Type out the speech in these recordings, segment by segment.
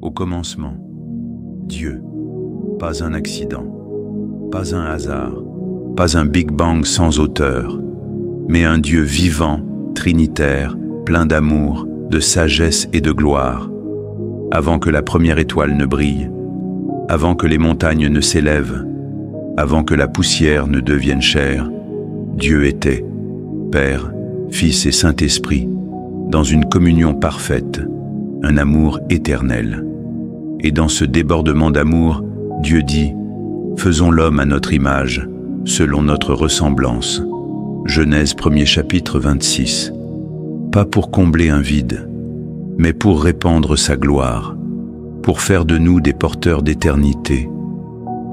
Au commencement, Dieu, pas un accident, pas un hasard, pas un Big Bang sans auteur, mais un Dieu vivant, trinitaire, plein d'amour, de sagesse et de gloire. Avant que la première étoile ne brille, avant que les montagnes ne s'élèvent, avant que la poussière ne devienne chair, Dieu était, Père, Fils et Saint-Esprit, dans une communion parfaite, un amour éternel. Et dans ce débordement d'amour, Dieu dit « Faisons l'homme à notre image, selon notre ressemblance ». Genèse 1er chapitre 26. Pas pour combler un vide, mais pour répandre sa gloire, pour faire de nous des porteurs d'éternité.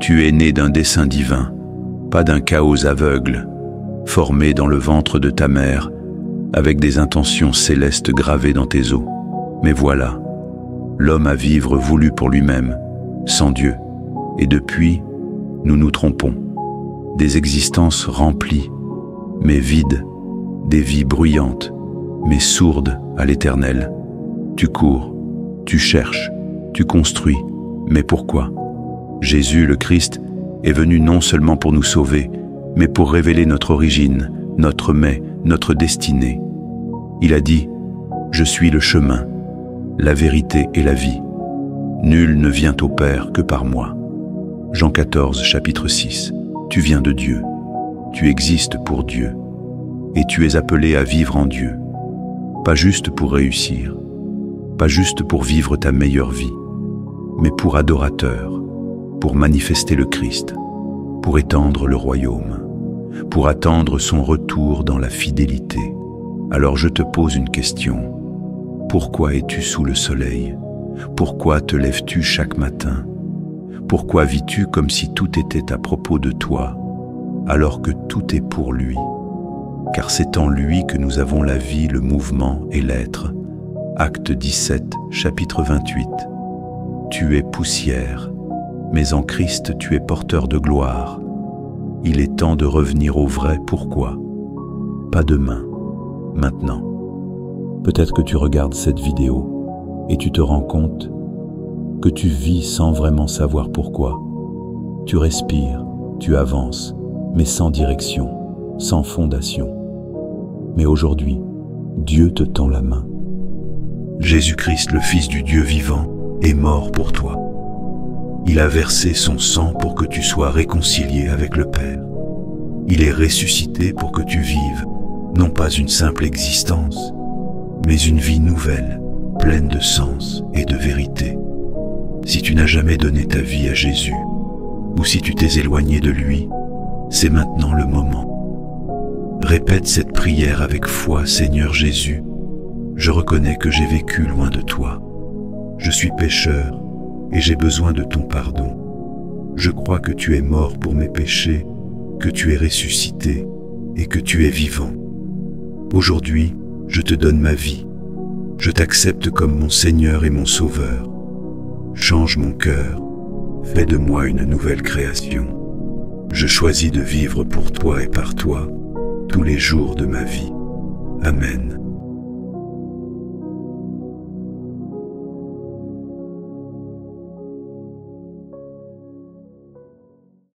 Tu es né d'un dessein divin, pas d'un chaos aveugle, formé dans le ventre de ta mère, avec des intentions célestes gravées dans tes os. Mais voilà, l'homme à vivre voulu pour lui-même, sans Dieu. Et depuis, nous nous trompons. Des existences remplies, mais vides, des vies bruyantes, mais sourdes à l'Éternel. Tu cours, tu cherches, tu construis, mais pourquoi? Jésus, le Christ, est venu non seulement pour nous sauver, mais pour révéler notre origine, notre mais, notre destinée. Il a dit « Je suis le chemin, la vérité et la vie. Nul ne vient au Père que par moi. » Jean 14, chapitre 6. Tu viens de Dieu, tu existes pour Dieu, et tu es appelé à vivre en Dieu. Pas juste pour réussir, pas juste pour vivre ta meilleure vie, mais pour adorateur, pour manifester le Christ, pour étendre le royaume, pour attendre son retour dans la fidélité. Alors je te pose une question. Pourquoi es-tu sous le soleil? Pourquoi te lèves-tu chaque matin? Pourquoi vis-tu comme si tout était à propos de toi, alors que tout est pour lui? Car c'est en lui que nous avons la vie, le mouvement et l'être. Acte 17, chapitre 28. Tu es poussière, mais en Christ tu es porteur de gloire. Il est temps de revenir au vrai pourquoi. Pas demain, maintenant. Peut-être que tu regardes cette vidéo et tu te rends compte que tu vis sans vraiment savoir pourquoi. Tu respires, tu avances, mais sans direction, sans fondation. Mais aujourd'hui, Dieu te tend la main. Jésus-Christ, le Fils du Dieu vivant, est mort pour toi. Il a versé son sang pour que tu sois réconcilié avec le Père. Il est ressuscité pour que tu vives, non pas une simple existence, mais une vie nouvelle, pleine de sens et de vérité. Si tu n'as jamais donné ta vie à Jésus, ou si tu t'es éloigné de lui, c'est maintenant le moment. Répète cette prière avec foi, Seigneur Jésus. Je reconnais que j'ai vécu loin de toi. Je suis pécheur et j'ai besoin de ton pardon. Je crois que tu es mort pour mes péchés, que tu es ressuscité et que tu es vivant. Aujourd'hui, je te donne ma vie. Je t'accepte comme mon Seigneur et mon Sauveur. Change mon cœur, fais de moi une nouvelle création. Je choisis de vivre pour toi et par toi tous les jours de ma vie. Amen.